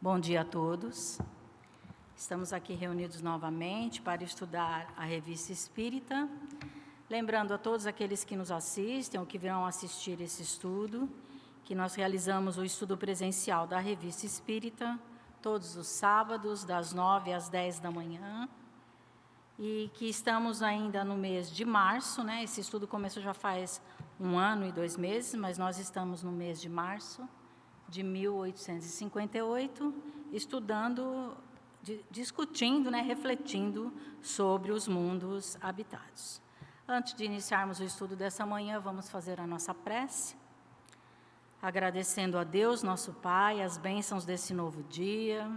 Bom dia a todos. Estamos aqui reunidos novamente para estudar a Revista Espírita. Lembrando a todos aqueles que nos assistem ou que virão assistir esse estudo, que nós realizamos o estudo presencial da Revista Espírita todos os sábados, das 9 às 10 da manhã, e que estamos ainda no mês de março, né? Esse estudo começou já faz 1 ano e 2 meses, mas nós estamos no mês de março de 1858, estudando, discutindo, né, refletindo sobre os mundos habitados. Antes de iniciarmos o estudo dessa manhã, vamos fazer a nossa prece, agradecendo a Deus, nosso Pai, as bênçãos desse novo dia,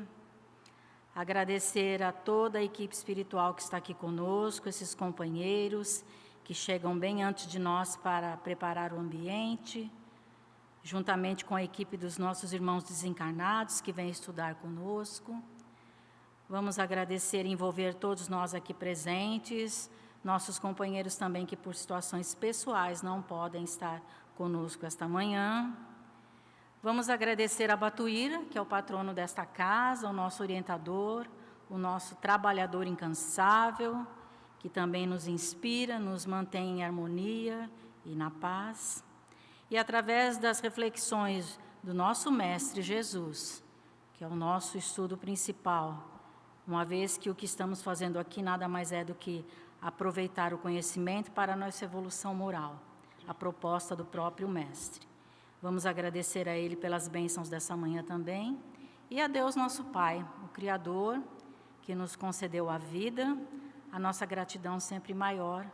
agradecer a toda a equipe espiritual que está aqui conosco, esses companheiros que chegam bem antes de nós para preparar o ambiente, juntamente com a equipe dos nossos irmãos desencarnados que vêm estudar conosco. Vamos agradecer e envolver todos nós aqui presentes, nossos companheiros também que por situações pessoais não podem estar conosco esta manhã. Vamos agradecer a Batuíra, que é o patrono desta casa, o nosso orientador, o nosso trabalhador incansável, que também nos inspira, nos mantém em harmonia e na paz. E através das reflexões do nosso Mestre Jesus, que é o nosso estudo principal, uma vez que o que estamos fazendo aqui nada mais é do que aproveitar o conhecimento para a nossa evolução moral, a proposta do próprio Mestre. Vamos agradecer a Ele pelas bênçãos dessa manhã também, e a Deus nosso Pai, o Criador, que nos concedeu a vida, a nossa gratidão sempre maior,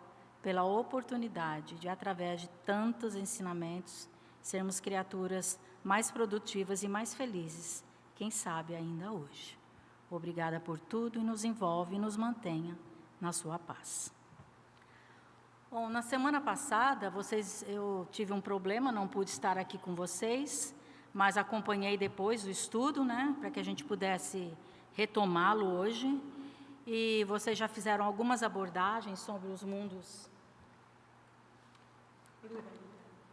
pela oportunidade de, através de tantos ensinamentos, sermos criaturas mais produtivas e mais felizes, quem sabe ainda hoje. Obrigada por tudo e nos envolve e nos mantenha na sua paz. Bom, na semana passada, eu tive um problema, não pude estar aqui com vocês, mas acompanhei depois o estudo, né, para que a gente pudesse retomá-lo hoje. E vocês já fizeram algumas abordagens sobre os mundos,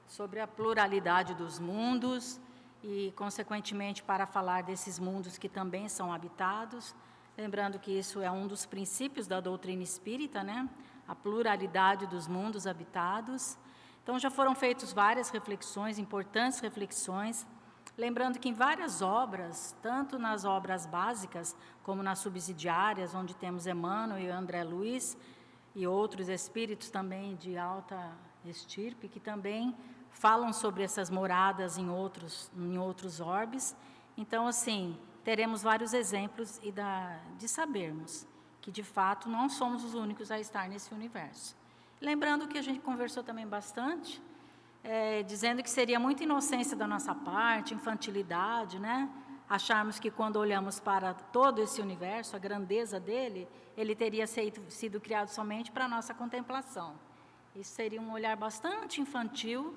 sobre a pluralidade dos mundos e, consequentemente, para falar desses mundos que também são habitados. Lembrando que isso é um dos princípios da doutrina espírita, né? A pluralidade dos mundos habitados. Então, já foram feitas várias reflexões, importantes reflexões, lembrando que em várias obras, tanto nas obras básicas, como nas subsidiárias, onde temos Emmanuel e André Luiz, e outros espíritos também de alta estirpe, que também falam sobre essas moradas em outros orbes. Então, assim, teremos vários exemplos de sabermos que, de fato, não somos os únicos a estar nesse universo. Lembrando que a gente conversou também bastante, dizendo que seria muita inocência da nossa parte, infantilidade, né? Acharmos que quando olhamos para todo esse universo, a grandeza dele, ele teria sido criado somente para a nossa contemplação. Isso seria um olhar bastante infantil,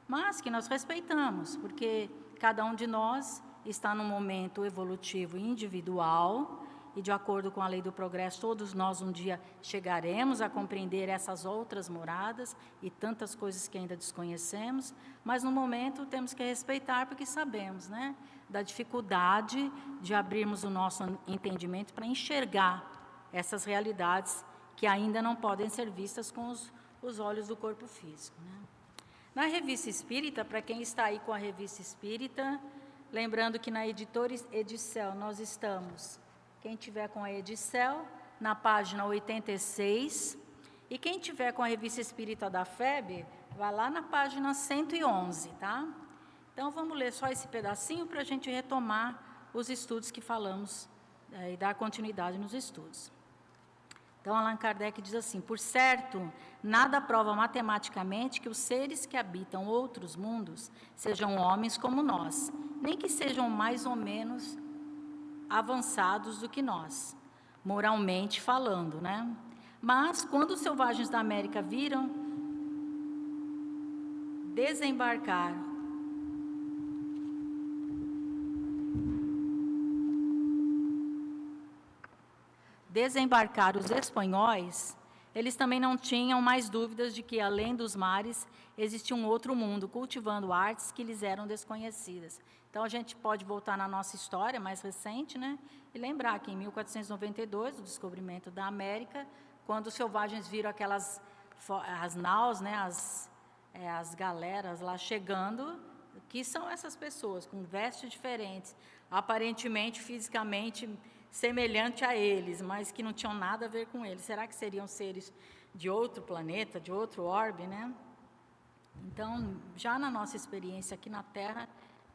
mas que nós respeitamos, porque cada um de nós está num momento evolutivo individual, e de acordo com a lei do progresso, todos nós um dia chegaremos a compreender essas outras moradas e tantas coisas que ainda desconhecemos, mas no momento temos que respeitar, porque sabemos, né, da dificuldade de abrirmos o nosso entendimento para enxergar essas realidades que ainda não podem ser vistas com os olhos do corpo físico, né? Na Revista Espírita, para quem está aí com a Revista Espírita, lembrando que na editora Edicel nós estamos, quem tiver com a Edicel, na página 86, e quem tiver com a Revista Espírita da FEB, vai lá na página 111, tá? Então, vamos ler só esse pedacinho para a gente retomar os estudos que falamos e dar continuidade nos estudos. Então, Allan Kardec diz assim: por certo, nada prova matematicamente que os seres que habitam outros mundos sejam homens como nós, nem que sejam mais ou menos avançados do que nós, moralmente falando, né? Mas, quando os selvagens da América viram desembarcar os espanhóis, eles também não tinham mais dúvidas de que, além dos mares, existia um outro mundo, cultivando artes que lhes eram desconhecidas. Então, a gente pode voltar na nossa história mais recente, né, e lembrar que, em 1492, o descobrimento da América, quando os selvagens viram aquelas as naus, né, as galeras lá chegando, que são essas pessoas com vestes diferentes, aparentemente, fisicamente, semelhante a eles, mas que não tinham nada a ver com eles. Será que seriam seres de outro planeta, de outro orbe, né? Então, já na nossa experiência aqui na Terra,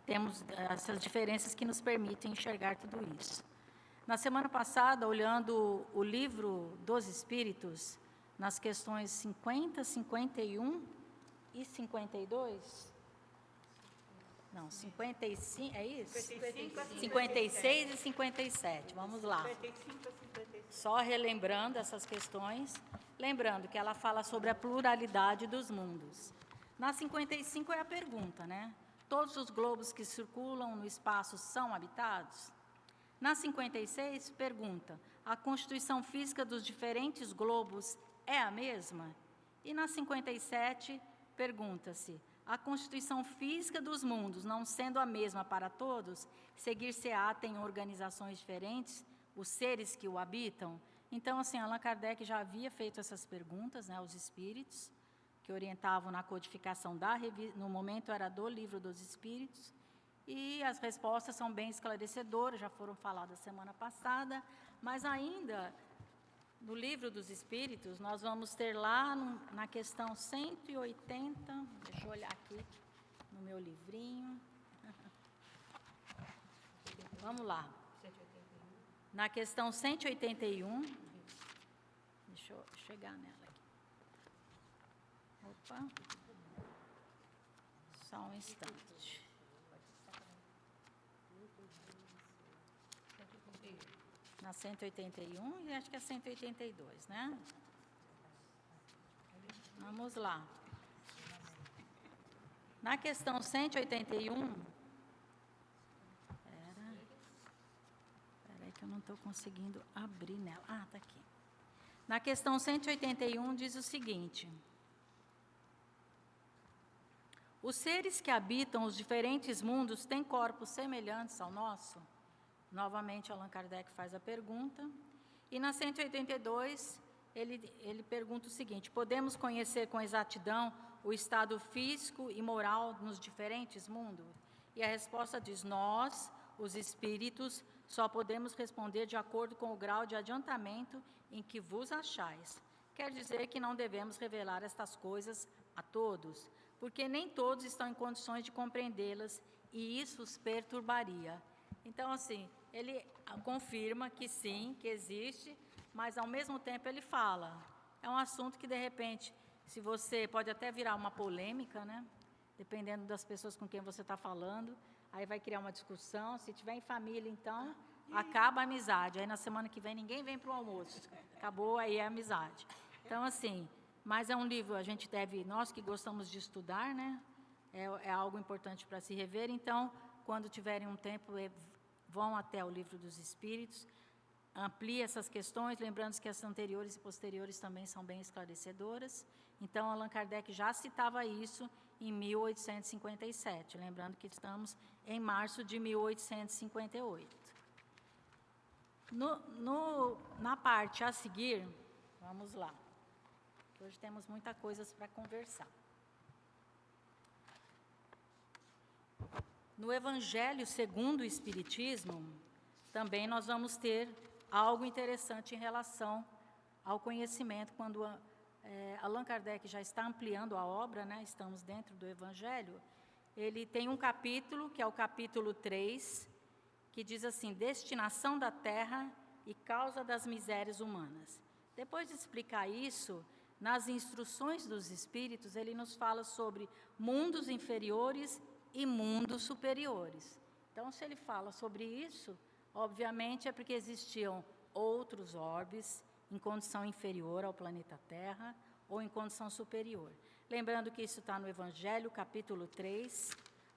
temos essas diferenças que nos permitem enxergar tudo isso. Na semana passada, olhando o livro dos Espíritos, nas questões 50, 51 e 52... Não, 55, é isso? 56 e 57, vamos lá. Só relembrando essas questões, lembrando que ela fala sobre a pluralidade dos mundos. Na 55 é a pergunta, né? Todos os globos que circulam no espaço são habitados? Na 56, pergunta, a constituição física dos diferentes globos é a mesma? E na 57, pergunta-se, a constituição física dos mundos, não sendo a mesma para todos, seguir-se-á em organizações diferentes, os seres que o habitam? Então, assim, Allan Kardec já havia feito essas perguntas, né, aos espíritos, que orientavam na codificação da revista, no momento era do Livro dos Espíritos, e as respostas são bem esclarecedoras, já foram faladas semana passada, mas ainda... No Livro dos Espíritos, nós vamos ter lá na questão 180, deixa eu olhar aqui no meu livrinho. Vamos lá. Na questão 181, deixa eu chegar nela aqui. Opa, só um instante. Na 181 e acho que é 182, né? Vamos lá. Na questão 181... Espera aí que eu não estou conseguindo abrir nela. Ah, está aqui. Na questão 181 diz o seguinte... Os seres que habitam os diferentes mundos têm corpos semelhantes ao nosso? Novamente, Allan Kardec faz a pergunta. E na 182, ele pergunta o seguinte, podemos conhecer com exatidão o estado físico e moral nos diferentes mundos? E a resposta diz, nós, os espíritos, só podemos responder de acordo com o grau de adiantamento em que vos achais. Quer dizer que não devemos revelar estas coisas a todos, porque nem todos estão em condições de compreendê-las e isso os perturbaria. Então, assim, ele confirma que sim, que existe, mas ao mesmo tempo ele fala. É um assunto que, de repente, se você pode até virar uma polêmica, né? Dependendo das pessoas com quem você está falando, aí vai criar uma discussão. Se tiver em família, então, acaba a amizade. Aí na semana que vem ninguém vem para o almoço. Acabou, aí é amizade. Então, assim, mas é um livro, a gente deve, nós que gostamos de estudar, né? É algo importante para se rever, então, quando tiverem um tempo, vão até o Livro dos Espíritos, amplie essas questões, lembrando que as anteriores e posteriores também são bem esclarecedoras. Então, Allan Kardec já citava isso em 1857, lembrando que estamos em março de 1858. Na parte a seguir, vamos lá, hoje temos muitas coisas para conversar. No Evangelho segundo o Espiritismo, também nós vamos ter algo interessante em relação ao conhecimento, quando Allan Kardec já está ampliando a obra, né, estamos dentro do Evangelho, ele tem um capítulo, que é o capítulo 3, que diz assim, destinação da terra e causa das misérias humanas. Depois de explicar isso, nas instruções dos Espíritos, ele nos fala sobre mundos inferiores e mundos superiores. Então, se ele fala sobre isso, obviamente é porque existiam outros orbes em condição inferior ao planeta Terra ou em condição superior. Lembrando que isso está no Evangelho, capítulo 3.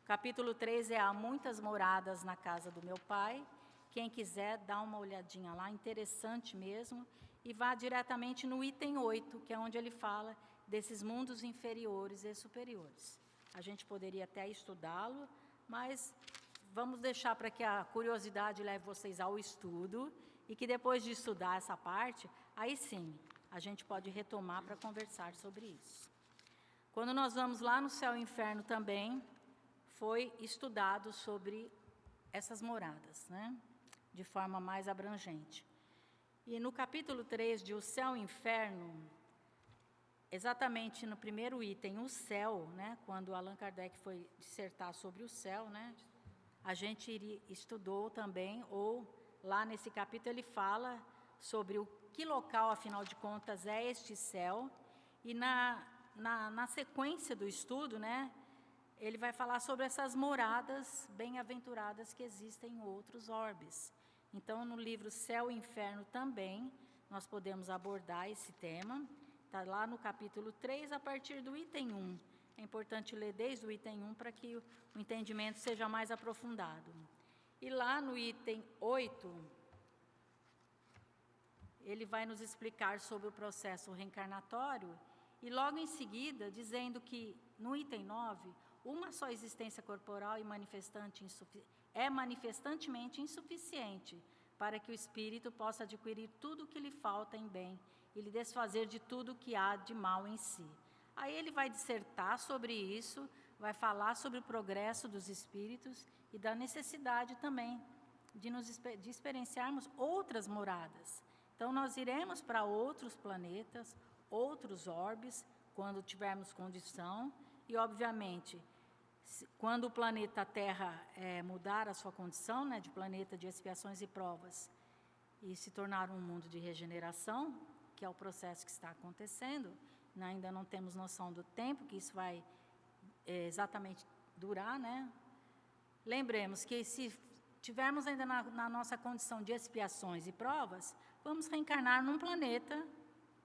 Capítulo 3 é Há muitas moradas na casa do meu Pai. Quem quiser, dá uma olhadinha lá, interessante mesmo. e vá diretamente no item 8, que é onde ele fala desses mundos inferiores e superiores. A gente poderia até estudá-lo, mas vamos deixar para que a curiosidade leve vocês ao estudo, e que depois de estudar essa parte, aí sim, a gente pode retomar para conversar sobre isso. Quando nós vamos lá no céu e inferno também, foi estudado sobre essas moradas, né? De forma mais abrangente. E no capítulo 3 de O Céu e o Inferno, exatamente no primeiro item, o céu, né? Quando Allan Kardec foi dissertar sobre o céu, né? A gente estudou também, ou lá nesse capítulo ele fala sobre o que local, afinal de contas, é este céu, e na sequência do estudo, né? Ele vai falar sobre essas moradas bem-aventuradas que existem em outros orbes. Então, no livro Céu e Inferno também, nós podemos abordar esse tema. Está lá no capítulo 3, a partir do item 1. É importante ler desde o item 1 para que o entendimento seja mais aprofundado. E lá no item 8, ele vai nos explicar sobre o processo reencarnatório, e logo em seguida, dizendo que, no item 9, uma só existência corporal é manifestantemente insuficiente para que o espírito possa adquirir tudo o que lhe falta em bem e lhe desfazer de tudo o que há de mal em si. Aí ele vai dissertar sobre isso, vai falar sobre o progresso dos espíritos e da necessidade também de experienciarmos outras moradas. Então, nós iremos para outros planetas, outros orbes, quando tivermos condição, e, obviamente, quando o planeta Terra mudar a sua condição, né, de planeta de expiações e provas, e se tornar um mundo de regeneração, que é o processo que está acontecendo, né, ainda não temos noção do tempo que isso vai exatamente durar, né? Lembremos que se tivermos ainda na nossa condição de expiações e provas, vamos reencarnar num planeta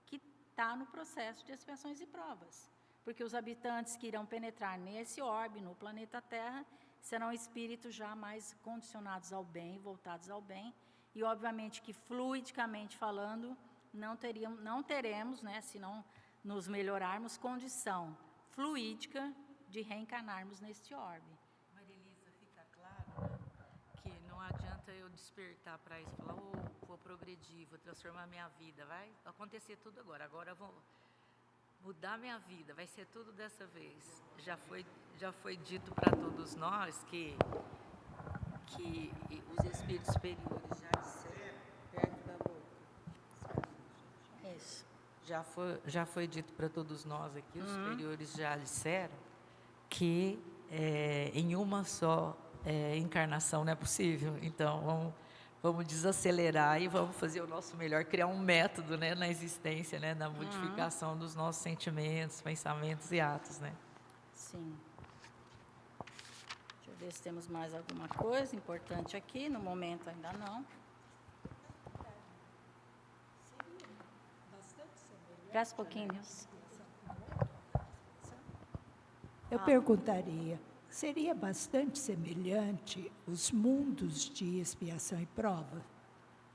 que está no processo de expiações e provas. Porque os habitantes que irão penetrar nesse orbe, no planeta Terra, serão espíritos já mais condicionados ao bem, voltados ao bem, e obviamente que fluidicamente falando, não teremos, né, se não nos melhorarmos, condição fluídica de reencarnarmos neste orbe. Marilisa, fica claro, né, que não adianta eu despertar para isso, falar, vou progredir, vou transformar minha vida, vai acontecer tudo agora eu vou mudar minha vida, vai ser tudo dessa vez. Já foi dito para todos nós que os espíritos superiores já disseram, perto da boca. Isso. Já foi dito para todos nós aqui, os superiores já disseram que em uma só encarnação não é possível. Então, vamos desacelerar e vamos fazer o nosso melhor, criar um método, né, na existência, né, na modificação dos nossos sentimentos, pensamentos e atos, né? Sim. Deixa eu ver se temos mais alguma coisa importante aqui. No momento ainda não. Presta um pouquinho, Nilson. Eu perguntaria, seria bastante semelhante os mundos de expiação e prova?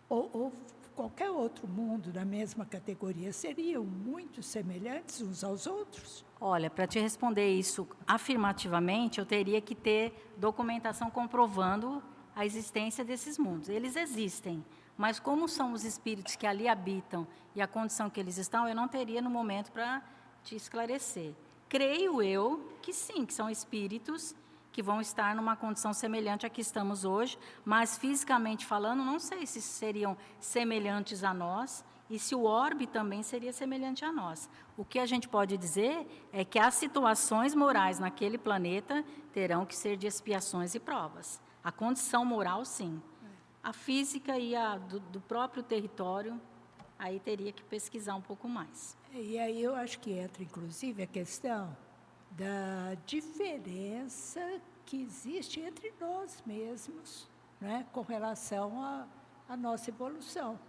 Ou qualquer outro mundo da mesma categoria, seriam muito semelhantes uns aos outros? Olha, para te responder isso afirmativamente, eu teria que ter documentação comprovando a existência desses mundos. Eles existem, mas como são os espíritos que ali habitam e a condição que eles estão, eu não teria no momento para te esclarecer. Creio eu que sim, que são espíritos que vão estar numa condição semelhante à que estamos hoje, mas fisicamente falando, não sei se seriam semelhantes a nós e se o orbe também seria semelhante a nós. O que a gente pode dizer é que as situações morais naquele planeta terão que ser de expiações e provas. A condição moral, sim. A física e a do próprio território, aí teria que pesquisar um pouco mais. E aí eu acho que entra, inclusive, a questão da diferença que existe entre nós mesmos, né, com relação à nossa evolução.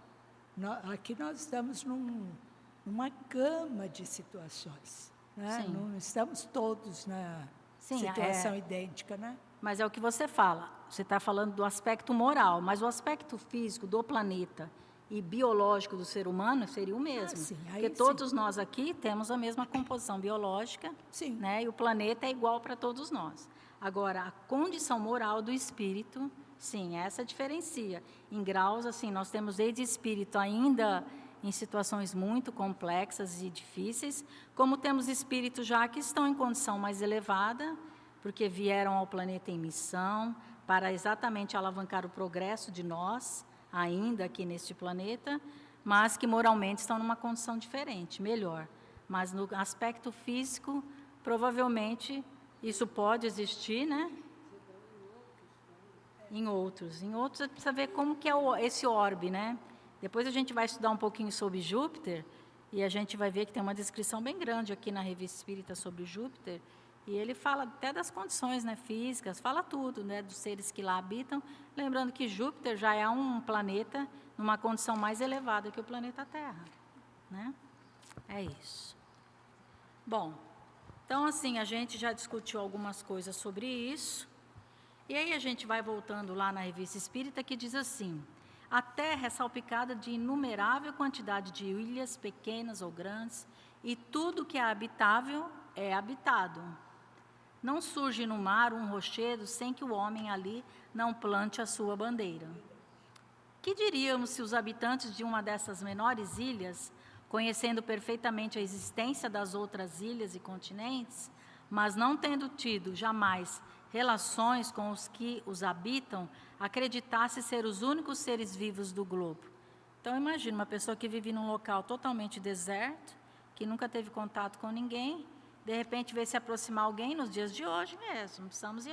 Aqui nós estamos numa gama de situações, né? Não estamos todos na situação idêntica, né? Mas é o que você fala, você está falando do aspecto moral, mas o aspecto físico do planeta e biológico do ser humano seria o mesmo. Sim, aí porque todos nós aqui temos a mesma composição biológica, Sim. né? E o planeta é igual para todos nós. Agora, a condição moral do espírito, sim, essa diferencia. Em graus, assim, nós temos desde espírito ainda em situações muito complexas e difíceis, como temos espíritos já que estão em condição mais elevada, porque vieram ao planeta em missão, para exatamente alavancar o progresso de nós, ainda aqui neste planeta, mas que moralmente estão numa condição diferente, melhor. Mas no aspecto físico, provavelmente, isso pode existir, né? Em outros precisa ver como que é esse orbe, né? Depois a gente vai estudar um pouquinho sobre Júpiter, e a gente vai ver que tem uma descrição bem grande aqui na Revista Espírita sobre Júpiter, e ele fala até das condições, né, físicas, fala tudo, né, dos seres que lá habitam, lembrando que Júpiter já é um planeta numa condição mais elevada que o planeta Terra, né? É isso. Bom, então assim, a gente já discutiu algumas coisas sobre isso, e aí a gente vai voltando lá na Revista Espírita, que diz assim: a Terra é salpicada de inumerável quantidade de ilhas, pequenas ou grandes, e tudo que é habitável é habitado. Não surge no mar um rochedo sem que o homem ali não plante a sua bandeira. Que diríamos se os habitantes de uma dessas menores ilhas, conhecendo perfeitamente a existência das outras ilhas e continentes, mas não tendo tido jamais relações com os que os habitam, acreditasse ser os únicos seres vivos do globo? Então, imagine uma pessoa que vive num local totalmente deserto, que nunca teve contato com ninguém, de repente vê se aproximar alguém nos dias de hoje mesmo, não precisamos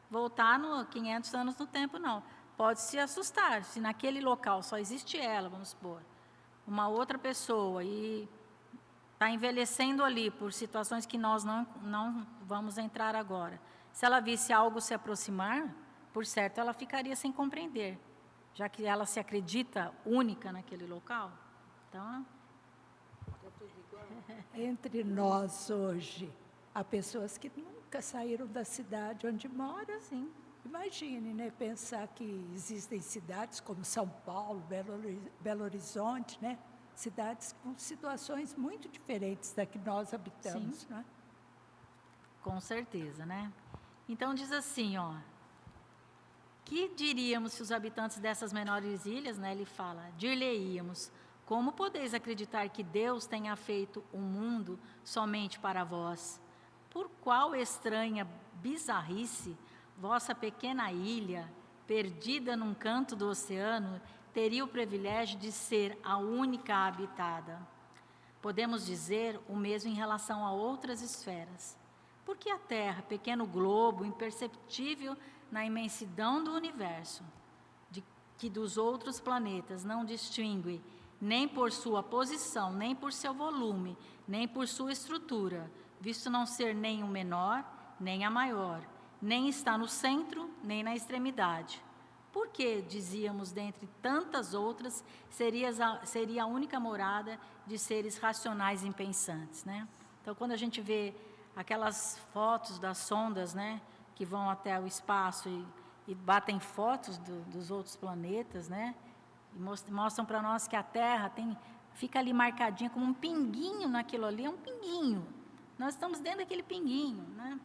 voltar 500 anos no tempo, não. Pode se assustar, se naquele local só existe ela, vamos supor, uma outra pessoa, e está envelhecendo ali por situações que nós não vamos entrar agora. Se ela visse algo se aproximar, por certo, ela ficaria sem compreender, já que ela se acredita única naquele local. Então, Entre nós hoje, há pessoas que nunca saíram da cidade onde moram. sim. Imagine, né, pensar que existem cidades como São Paulo, Belo Horizonte, né, cidades com situações muito diferentes da que nós habitamos, Sim. né? Com certeza, né? Então diz assim, ó: que diríamos se os habitantes dessas menores ilhas, né, ele fala, dir-lhe-íamos: como podeis acreditar que Deus tenha feito o mundo somente para vós? Por qual estranha bizarrice vossa pequena ilha, perdida num canto do oceano, teria o privilégio de ser a única habitada? Podemos dizer o mesmo em relação a outras esferas. Porque a Terra, pequeno globo, imperceptível na imensidão do universo, que dos outros planetas não distingue nem por sua posição, nem por seu volume, nem por sua estrutura, visto não ser nem o menor, nem a maior, nem está no centro, nem na extremidade. Por que, dizíamos, dentre tantas outras, seria a única morada de seres racionais e impensantes, né? Então, quando a gente vê aquelas fotos das sondas, né, que vão até o espaço e batem fotos dos outros planetas, né, e mostram para nós que a Terra fica ali marcadinha como um pinguinho naquilo ali, é um pinguinho. Nós estamos dentro daquele pinguinho, né,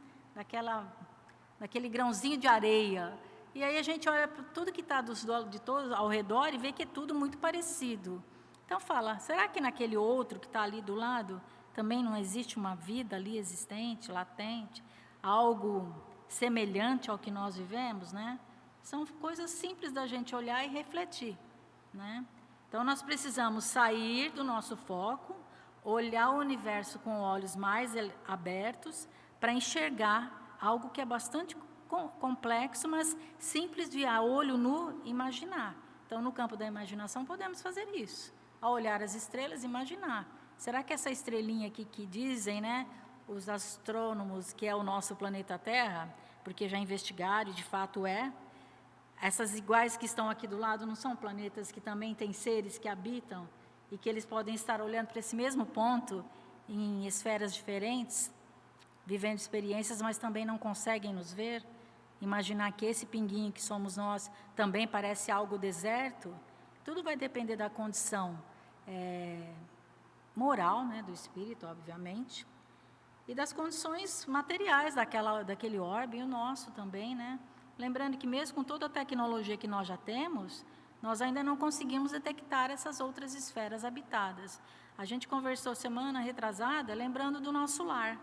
daquele grãozinho de areia. E aí a gente olha para tudo que está de todos ao redor e vê que é tudo muito parecido. Então fala, será que naquele outro que está ali do lado também não existe uma vida ali existente, latente, algo semelhante ao que nós vivemos, né? São coisas simples da gente olhar e refletir, né? Então nós precisamos sair do nosso foco, olhar o universo com olhos mais abertos para enxergar algo que é bastante complexo, mas simples de a olho nu imaginar. Então no campo da imaginação podemos fazer isso, ao olhar as estrelas, imaginar. Será que essa estrelinha aqui que dizem, né, os astrônomos, que é o nosso planeta Terra, porque já investigaram e de fato é, essas iguais que estão aqui do lado não são planetas que também têm seres que habitam e que eles podem estar olhando para esse mesmo ponto em esferas diferentes, vivendo experiências, mas também não conseguem nos ver? Imaginar que esse pinguinho que somos nós também parece algo deserto? Tudo vai depender da condição moral, né, do espírito, obviamente, e das condições materiais daquele orbe, e o nosso também, né? Lembrando que mesmo com toda a tecnologia que nós já temos, nós ainda não conseguimos detectar essas outras esferas habitadas. A gente conversou semana retrasada, lembrando do nosso lar.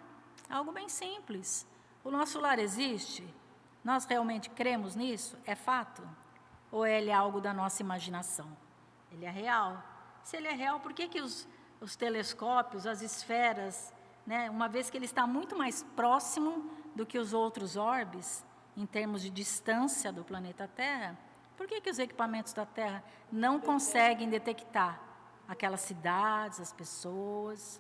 Algo bem simples. O nosso lar existe? Nós realmente cremos nisso? É fato? Ou ele é algo da nossa imaginação? Ele é real. Se ele é real, por que os telescópios, as esferas, né, uma vez que ele está muito mais próximo do que os outros orbes, em termos de distância do planeta Terra, por que os equipamentos da Terra não conseguem detectar aquelas cidades, as pessoas,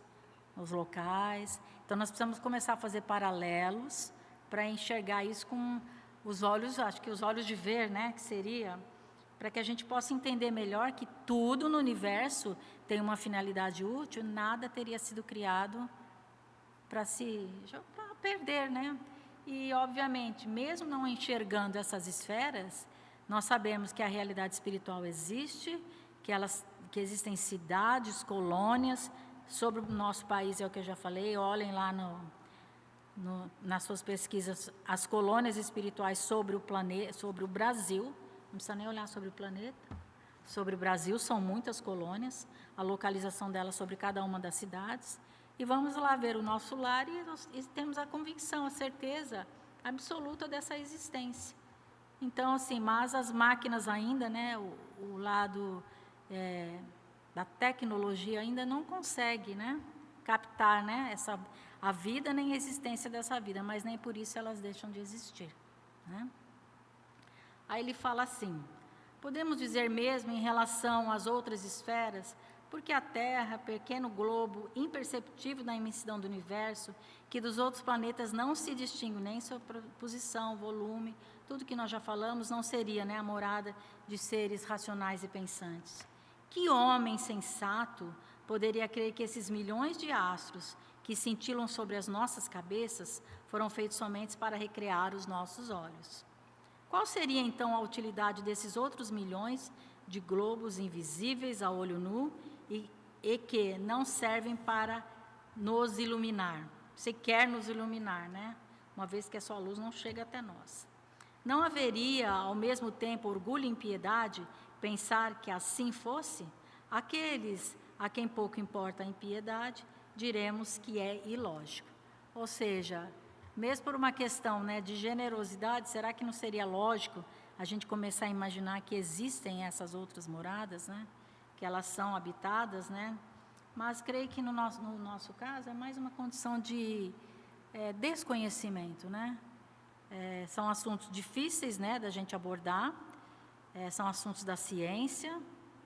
os locais? Então, nós precisamos começar a fazer paralelos para enxergar isso com os olhos, acho que os olhos de ver, né, que seria, para que a gente possa entender melhor que tudo no universo tem uma finalidade útil, nada teria sido criado para perder, né? E, obviamente, mesmo não enxergando essas esferas, nós sabemos que a realidade espiritual existe, que existem cidades, colônias, sobre o nosso país, é o que eu já falei, olhem lá nas suas pesquisas, as colônias espirituais sobre o planeta, sobre o Brasil, não precisa nem olhar sobre o planeta, sobre o Brasil, são muitas colônias, a localização delas sobre cada uma das cidades, e vamos lá ver o nosso lar e temos a convicção, a certeza absoluta dessa existência. Então, assim, mas as máquinas ainda, né, o lado da tecnologia ainda não consegue, né, captar, né, a vida nem a existência dessa vida, mas nem por isso elas deixam de existir, né? Aí ele fala assim, podemos dizer mesmo em relação às outras esferas, porque a Terra, pequeno globo, imperceptível na imensidão do universo, que dos outros planetas não se distingue nem sua posição, volume, tudo que nós já falamos, não seria, né, a morada de seres racionais e pensantes. Que homem sensato poderia crer que esses milhões de astros que cintilam sobre as nossas cabeças foram feitos somente para recrear os nossos olhos? Qual seria, então, a utilidade desses outros milhões de globos invisíveis a olho nu e que não servem para nos iluminar? Você quer nos iluminar, né? Uma vez que a sua luz não chega até nós. Não haveria, ao mesmo tempo, orgulho e impiedade pensar que assim fosse? Aqueles a quem pouco importa a impiedade, diremos que é ilógico. Ou seja, mesmo por uma questão, né, de generosidade, será que não seria lógico a gente começar a imaginar que existem essas outras moradas, né? Que elas são habitadas, né? Mas creio que no nosso caso é mais uma condição de desconhecimento, né? São assuntos difíceis, né, da gente abordar, são assuntos da ciência,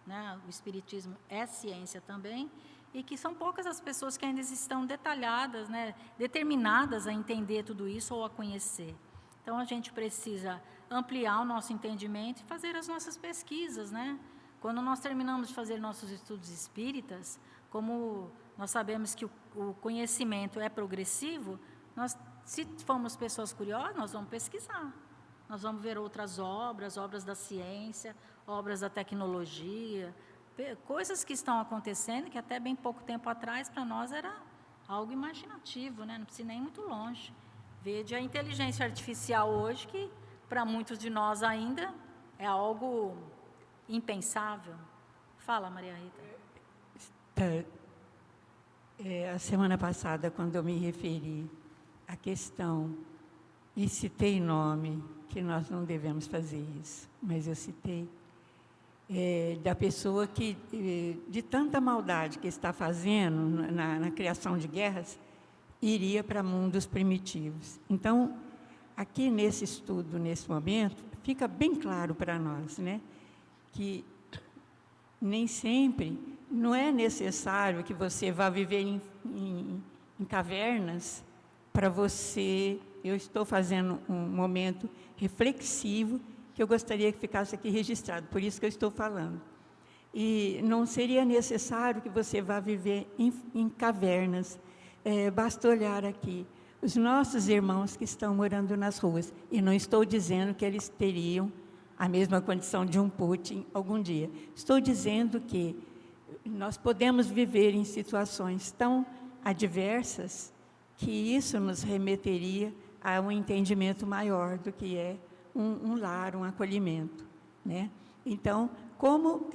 né? O Espiritismo é ciência também, e que são poucas as pessoas que ainda estão detalhadas, né, determinadas a entender tudo isso ou a conhecer. Então, a gente precisa ampliar o nosso entendimento e fazer as nossas pesquisas, né? Quando nós terminamos de fazer nossos estudos espíritas, como nós sabemos que o conhecimento é progressivo, se formos pessoas curiosas, nós vamos pesquisar. Nós vamos ver outras obras da ciência, obras da tecnologia, coisas que estão acontecendo que até bem pouco tempo atrás para nós era algo imaginativo, né? Não precisa nem ir muito longe. Veja a inteligência artificial hoje, que para muitos de nós ainda é algo impensável. Fala, Maria Rita. A semana passada, quando eu me referi à questão e citei nome, que nós não devemos fazer isso, mas eu citei, da pessoa que, de tanta maldade que está fazendo na criação de guerras, iria para mundos primitivos. Então, aqui nesse estudo, nesse momento, fica bem claro para nós, né, que nem sempre, não é necessário que você vá viver em cavernas para você... Eu estou fazendo um momento reflexivo que eu gostaria que ficasse aqui registrado, por isso que eu estou falando. E não seria necessário que você vá viver em cavernas, basta olhar aqui. Os nossos irmãos que estão morando nas ruas, e não estou dizendo que eles teriam a mesma condição de um Putin algum dia. Estou dizendo que nós podemos viver em situações tão adversas que isso nos remeteria a um entendimento maior do que é um lar, um acolhimento, né? Então, como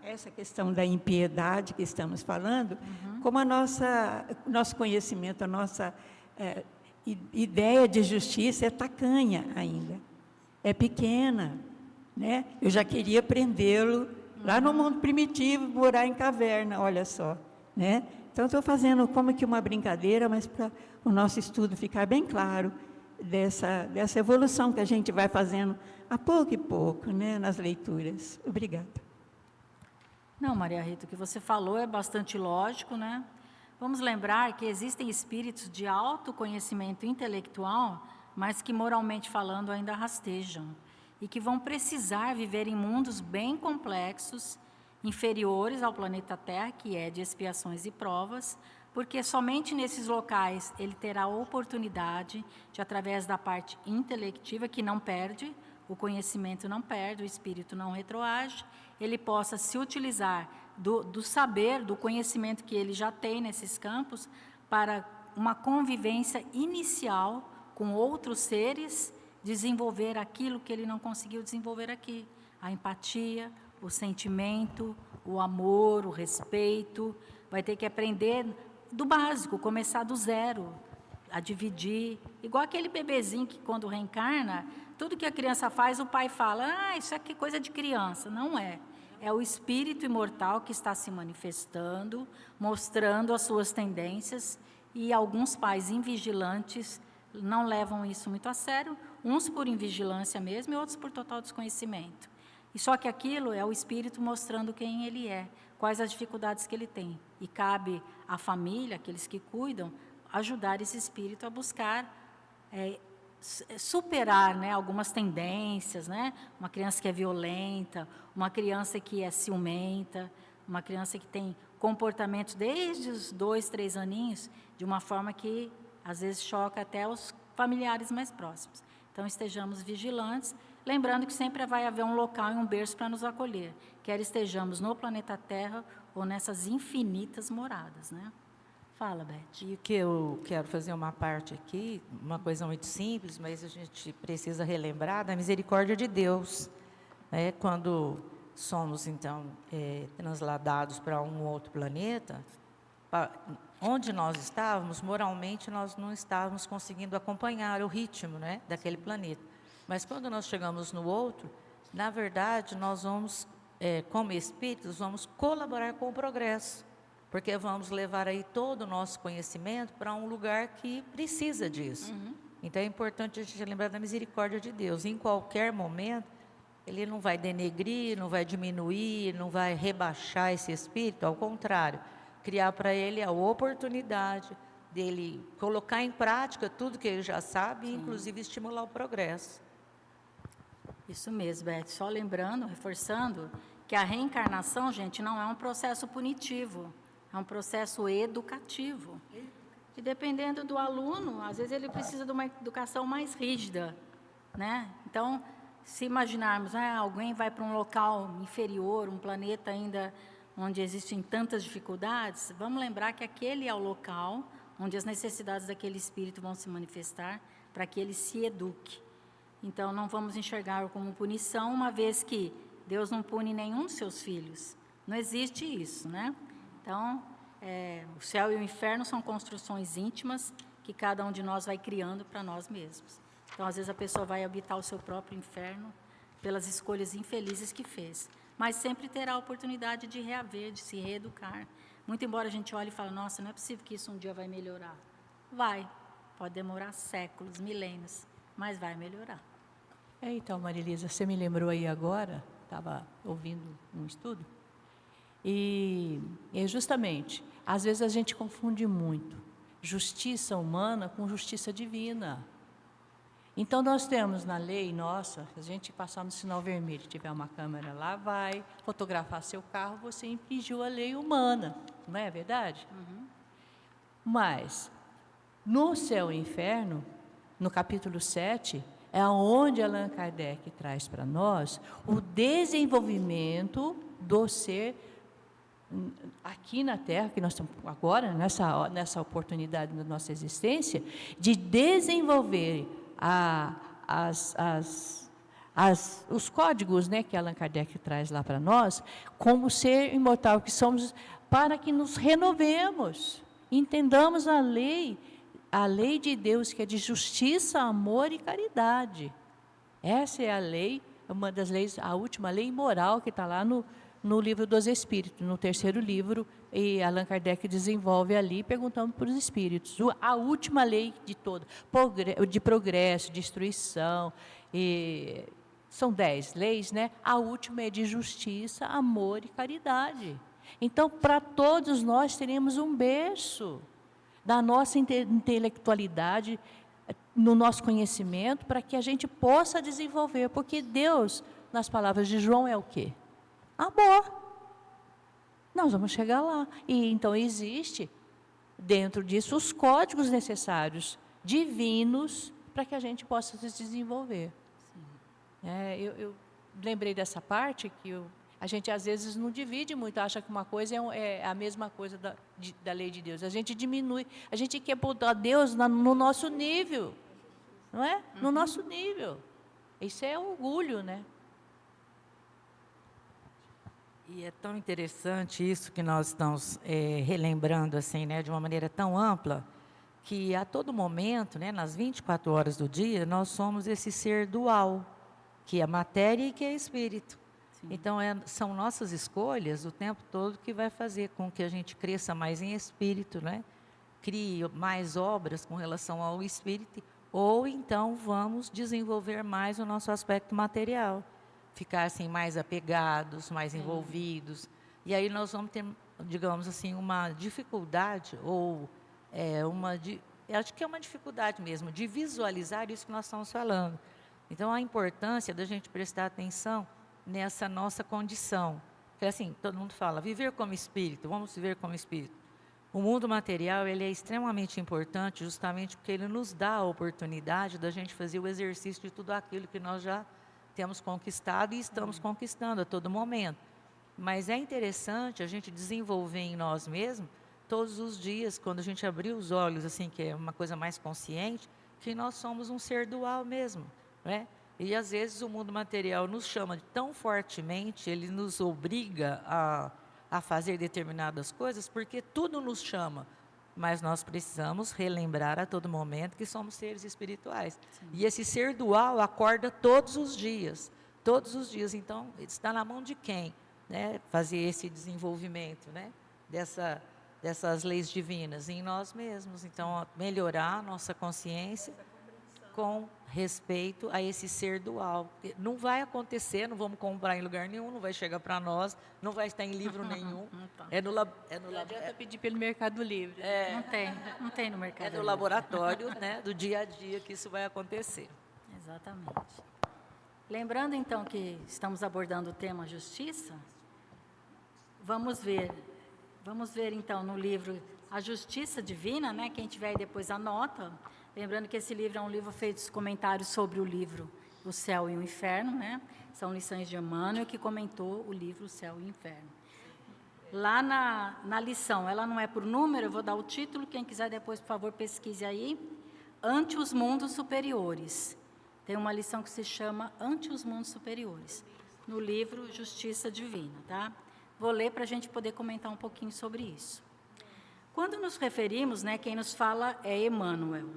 essa questão da impiedade que estamos falando, como nosso conhecimento, a nossa ideia de justiça é tacanha ainda, é pequena, né? Eu já queria prendê-lo lá no mundo primitivo, morar em caverna, olha só, né? Então, estou fazendo como que uma brincadeira, mas para o nosso estudo ficar bem claro dessa evolução que a gente vai fazendo a pouco e pouco, né, nas leituras. Obrigada. Não, Maria Rita, o que você falou é bastante lógico, né? Vamos lembrar que existem espíritos de autoconhecimento intelectual, mas que moralmente falando ainda rastejam e que vão precisar viver em mundos bem complexos, inferiores ao planeta Terra, que é de expiações e provas, porque somente nesses locais ele terá a oportunidade de, através da parte intelectiva, que não perde, o conhecimento não perde, o espírito não retroage, ele possa se utilizar do saber, do conhecimento que ele já tem nesses campos, para uma convivência inicial com outros seres, desenvolver aquilo que ele não conseguiu desenvolver aqui, a empatia, o sentimento, o amor, o respeito, vai ter que aprender do básico, começar do zero, a dividir, igual aquele bebezinho que quando reencarna, tudo que a criança faz, o pai fala, isso aqui é coisa de criança. Não é. É o espírito imortal que está se manifestando, mostrando as suas tendências, e alguns pais invigilantes não levam isso muito a sério, uns por invigilância mesmo e outros por total desconhecimento. E só que aquilo é o espírito mostrando quem ele é, quais as dificuldades que ele tem. E cabe à família, aqueles que cuidam, ajudar esse espírito a buscar superar, né, algumas tendências, né? Uma criança que é violenta, uma criança que é ciumenta, uma criança que tem comportamentos desde os 2, 3 aninhos, de uma forma que às vezes choca até os familiares mais próximos. Então, estejamos vigilantes, lembrando que sempre vai haver um local e um berço para nos acolher, quer estejamos no planeta Terra ou nessas infinitas moradas, né? Fala, Beth. E o que eu quero fazer uma parte aqui, uma coisa muito simples, mas a gente precisa relembrar da misericórdia de Deus, né? Quando somos, então, transladados para um outro planeta, onde nós estávamos, moralmente, nós não estávamos conseguindo acompanhar o ritmo, né, daquele planeta. Mas quando nós chegamos no outro, na verdade, nós vamos, como espíritos, vamos colaborar com o progresso, porque vamos levar aí todo o nosso conhecimento para um lugar que precisa disso. Então, é importante a gente lembrar da misericórdia de Deus. Em qualquer momento, Ele não vai denegrir, não vai diminuir, não vai rebaixar esse espírito, ao contrário, criar para ele a oportunidade dele colocar em prática tudo que ele já sabe, inclusive estimular o progresso. Isso mesmo, Beth. Só lembrando, reforçando, que a reencarnação, gente, não é um processo punitivo, é um processo educativo. E dependendo do aluno, às vezes ele precisa de uma educação mais rígida, né? Então, se imaginarmos, alguém vai para um local inferior, um planeta ainda onde existem tantas dificuldades, vamos lembrar que aquele é o local onde as necessidades daquele espírito vão se manifestar para que ele se eduque. Então, não vamos enxergar como punição, uma vez que Deus não pune nenhum dos seus filhos. Não existe isso, né? Então, o céu e o inferno são construções íntimas que cada um de nós vai criando para nós mesmos. Então, às vezes, a pessoa vai habitar o seu próprio inferno pelas escolhas infelizes que fez. Mas sempre terá a oportunidade de reaver, de se reeducar. Muito embora a gente olhe e fale, nossa, não é possível que isso um dia vai melhorar. Vai. Pode demorar séculos, milênios, mas vai melhorar. Então, Marilisa, você me lembrou aí agora, estava ouvindo um estudo, e justamente, às vezes a gente confunde muito justiça humana com justiça divina. Então, nós temos na lei nossa, se a gente passar no sinal vermelho, tiver uma câmera lá, vai fotografar seu carro, você infringiu a lei humana, não é verdade? Mas, no céu e inferno, no capítulo 7, é onde Allan Kardec traz para nós o desenvolvimento do ser aqui na Terra, que nós estamos agora, nessa oportunidade da nossa existência, de desenvolver os códigos, né, que Allan Kardec traz lá para nós, como ser imortal que somos, para que nos renovemos, entendamos a lei de Deus, que é de justiça, amor e caridade. Essa é a lei, uma das leis, a última lei moral que está lá no livro dos Espíritos, no terceiro livro, e Allan Kardec desenvolve ali, perguntando para os Espíritos, a última lei de toda, de progresso, destruição, são 10 leis, né? A última é de justiça, amor e caridade. Então, para todos nós, teremos um berço da nossa intelectualidade, no nosso conhecimento, para que a gente possa desenvolver, porque Deus, nas palavras de João, é o quê? Amor. Nós vamos chegar lá. E então existe, dentro disso, os códigos necessários, divinos, para que a gente possa se desenvolver. Eu lembrei dessa parte que a gente às vezes não divide muito, acha que uma coisa é a mesma coisa da lei de Deus. A gente diminui, a gente quer botar Deus no nosso nível, não é? No nosso nível. Isso é orgulho, né? E é tão interessante isso que nós estamos relembrando assim, né, de uma maneira tão ampla, que a todo momento, né, nas 24 horas do dia, nós somos esse ser dual, que é matéria e que é espírito. Sim. Então, são nossas escolhas o tempo todo que vai fazer com que a gente cresça mais em espírito, né? Crie mais obras com relação ao espírito, ou então vamos desenvolver mais o nosso aspecto material, ficar assim mais apegados, mais envolvidos. E aí nós vamos ter, digamos assim, uma dificuldade, ou eu acho que é uma dificuldade mesmo, de visualizar isso que nós estamos falando. Então, a importância da gente prestar atenção nessa nossa condição. Porque, assim, todo mundo fala, viver como espírito, vamos viver como espírito. O mundo material, ele é extremamente importante, justamente porque ele nos dá a oportunidade da gente fazer o exercício de tudo aquilo que nós já temos conquistado e estamos conquistando a todo momento. Mas é interessante a gente desenvolver em nós mesmos, todos os dias, quando a gente abrir os olhos, assim, que é uma coisa mais consciente, que nós somos um ser dual mesmo. Né? E às vezes o mundo material nos chama tão fortemente, ele nos obriga a fazer determinadas coisas, porque tudo nos chama, mas nós precisamos relembrar a todo momento que somos seres espirituais. Sim. E esse ser dual acorda todos os dias, então está na mão de quem, né? Fazer esse desenvolvimento, né? Dessas leis divinas em nós mesmos, então melhorar a nossa consciência, com respeito a esse ser dual. Não vai acontecer, não vamos comprar em lugar nenhum, não vai chegar para nós, não vai estar em livro nenhum. Não adianta pedir pelo Mercado Livre. Não tem no Mercado Livre. É no laboratório, né, do dia a dia que isso vai acontecer. Exatamente. Lembrando, então, que estamos abordando o tema justiça, vamos ver, então, no livro A Justiça Divina, né, quem tiver aí depois anota. Lembrando que esse livro é um livro feito de comentários sobre o livro O Céu e o Inferno, né? São lições de Emmanuel, que comentou o livro O Céu e o Inferno. Lá na lição, ela não é por número, eu vou dar o título, quem quiser depois, por favor, pesquise aí. Ante os mundos superiores. Tem uma lição que se chama Ante os mundos superiores, no livro Justiça Divina, tá? Vou ler para a gente poder comentar um pouquinho sobre isso. Quando nos referimos, né, quem nos fala é Emmanuel.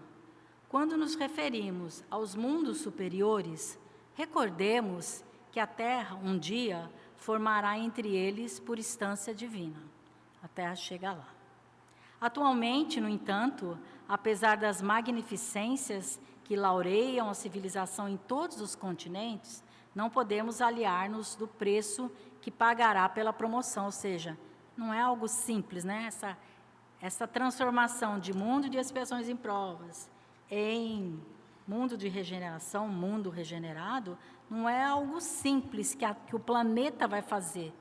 Quando nos referimos aos mundos superiores, recordemos que a Terra, um dia, formará entre eles por instância divina. A Terra chega lá. Atualmente, no entanto, apesar das magnificências que laureiam a civilização em todos os continentes, não podemos aliar-nos do preço que pagará pela promoção, ou seja, não é algo simples, né? Essa transformação de mundo de expiações em provas em mundo de regeneração, mundo regenerado, não é algo simples que o planeta vai fazer,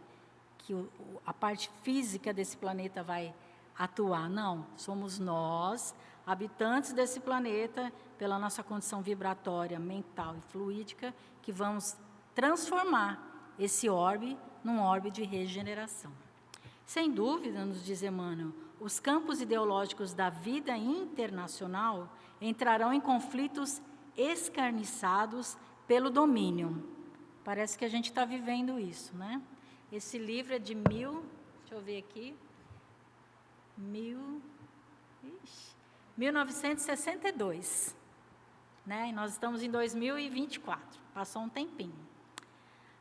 que a parte física desse planeta vai atuar. Não, somos nós, habitantes desse planeta, pela nossa condição vibratória, mental e fluídica, que vamos transformar esse orbe num orbe de regeneração. Sem dúvida, nos diz Emmanuel, os campos ideológicos da vida internacional entrarão em conflitos escarniçados pelo domínio. Parece que a gente está vivendo isso, né? Esse livro é de deixa eu ver aqui, 1962, né? E nós estamos em 2024, passou um tempinho.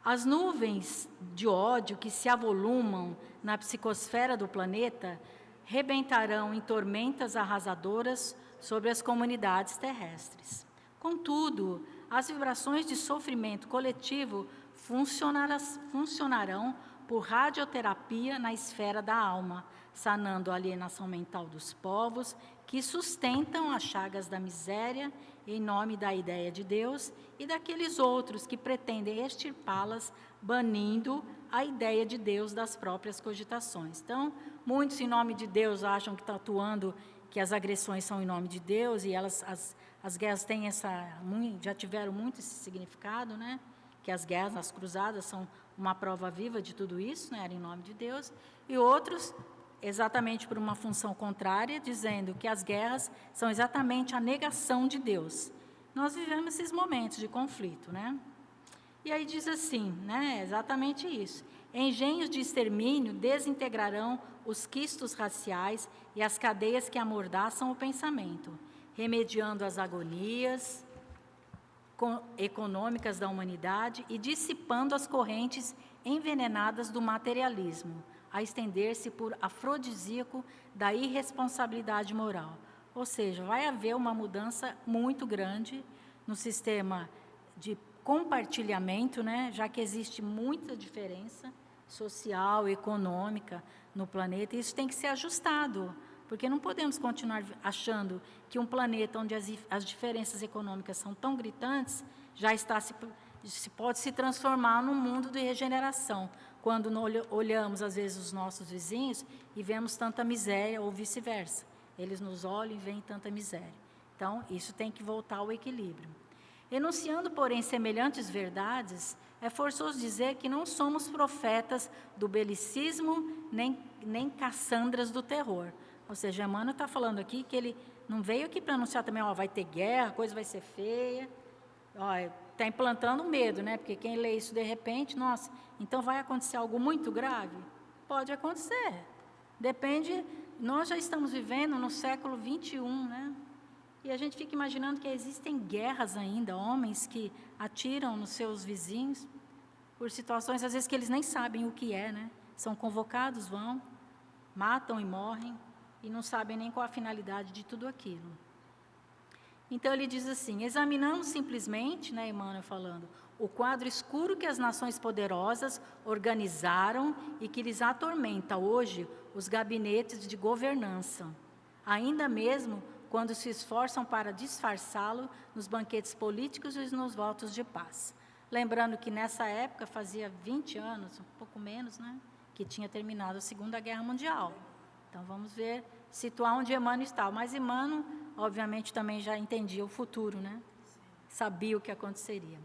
As nuvens de ódio que se avolumam na psicosfera do planeta rebentarão em tormentas arrasadoras sobre as comunidades terrestres. Contudo, as vibrações de sofrimento coletivo funcionarão por radioterapia na esfera da alma, sanando a alienação mental dos povos que sustentam as chagas da miséria em nome da ideia de Deus e daqueles outros que pretendem extirpá-las, banindo a ideia de Deus das próprias cogitações. Então, muitos em nome de Deus acham que está atuando, que as agressões são em nome de Deus, e as guerras têm já tiveram muito esse significado, né? Que as guerras, as cruzadas, são uma prova viva de tudo isso, né? Era em nome de Deus. E outros, exatamente por uma função contrária, dizendo que as guerras são exatamente a negação de Deus. Nós vivemos esses momentos de conflito, né? E aí diz assim, né? Exatamente isso. Engenhos de extermínio desintegrarão os quistos raciais e as cadeias que amordaçam o pensamento, remediando as agonias econômicas da humanidade e dissipando as correntes envenenadas do materialismo, a estender-se por afrodisíaco da irresponsabilidade moral. Ou seja, vai haver uma mudança muito grande no sistema de compartilhamento, né? Já que existe muita diferença social, econômica no planeta, e isso tem que ser ajustado, porque não podemos continuar achando que um planeta onde as diferenças econômicas são tão gritantes já pode se transformar num mundo de regeneração, quando olhamos, às vezes, os nossos vizinhos e vemos tanta miséria, ou vice-versa. Eles nos olham e veem tanta miséria. Então, isso tem que voltar ao equilíbrio. Enunciando, porém, semelhantes verdades, é forçoso dizer que não somos profetas do belicismo, nem Cassandras do terror. Ou seja, Emmanuel está falando aqui que ele não veio aqui para anunciar também, vai ter guerra, a coisa vai ser feia. Está implantando medo, né? Porque quem lê isso de repente, nossa, então vai acontecer algo muito grave? Pode acontecer. Depende, nós já estamos vivendo no século 21, né? E a gente fica imaginando que existem guerras ainda, homens que atiram nos seus vizinhos por situações, às vezes, que eles nem sabem o que é, né? São convocados, vão, matam e morrem, e não sabem nem qual a finalidade de tudo aquilo. Então, ele diz assim, examinamos simplesmente, né, Emmanuel falando, o quadro escuro que as nações poderosas organizaram e que lhes atormenta hoje os gabinetes de governança, ainda mesmo quando se esforçam para disfarçá-lo nos banquetes políticos e nos votos de paz. Lembrando que nessa época, fazia 20 anos, um pouco menos, né, que tinha terminado a Segunda Guerra Mundial. Então, vamos ver, situar onde Emmanuel estava. Mas Emmanuel, obviamente, também já entendia o futuro, né? Sabia o que aconteceria.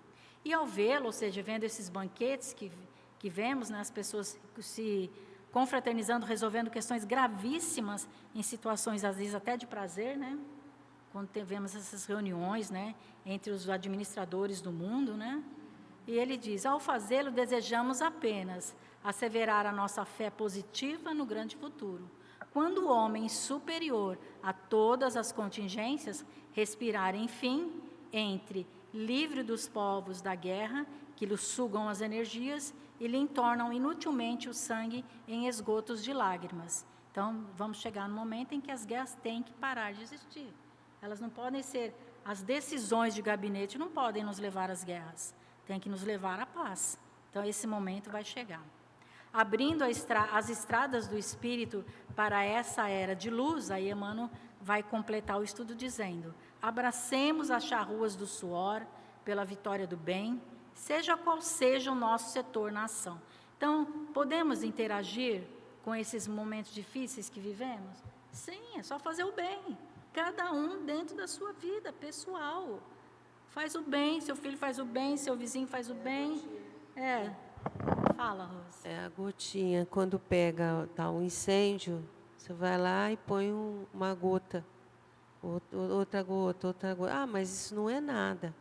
E ao vê-lo, ou seja, vendo esses banquetes que vemos, né, as pessoas se confraternizando, resolvendo questões gravíssimas em situações, às vezes, até de prazer, né? Quando tivemos essas reuniões, né, entre os administradores do mundo, né? E ele diz, ao fazê-lo, desejamos apenas asseverar a nossa fé positiva no grande futuro. Quando o homem superior a todas as contingências respirar, enfim, entre livre dos povos da guerra, que lhe sugam as energias e lhe entornam inutilmente o sangue em esgotos de lágrimas. Então, vamos chegar no momento em que as guerras têm que parar de existir. Elas não podem ser, as decisões de gabinete não podem nos levar às guerras, tem que nos levar à paz. Então, esse momento vai chegar. Abrindo as estradas do Espírito para essa era de luz, aí Emmanuel vai completar o estudo dizendo, abracemos as charruas do suor pela vitória do bem, seja qual seja o nosso setor na ação. Então, podemos interagir com esses momentos difíceis que vivemos? Sim, é só fazer o bem. Cada um dentro da sua vida pessoal. Faz o bem, seu filho faz o bem, seu vizinho faz o bem. Fala, Rose. É a gotinha. Quando pega um incêndio, você vai lá e põe uma gota. Outra gota, outra gota. Ah, mas isso não é nada.